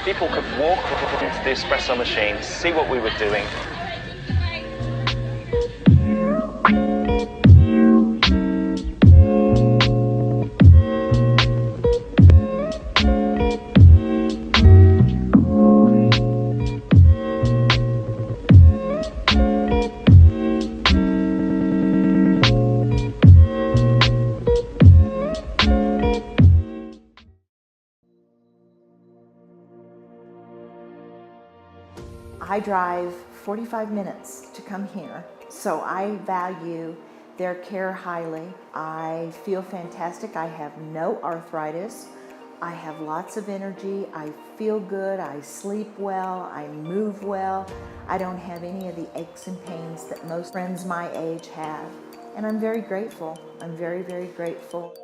People could walk into the espresso machine, see what we were doing. I drive 45 minutes to come here, so I value their care highly. I feel fantastic. I have no arthritis. I have lots of energy. I feel good. I sleep well. I move well. I don't have any of the aches and pains that most friends my age have. And I'm very grateful. I'm very, very grateful.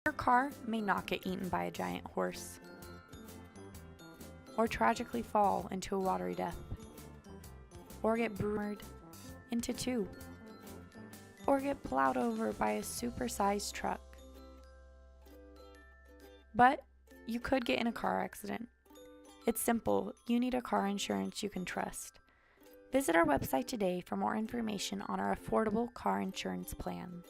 Your car may not get eaten by a giant horse, or tragically fall into a watery death, or get bruised into two, or get plowed over by a supersized truck. But you could get in a car accident. It's simple. You need a car insurance you can trust. Visit our website today for more information on our affordable car insurance plan.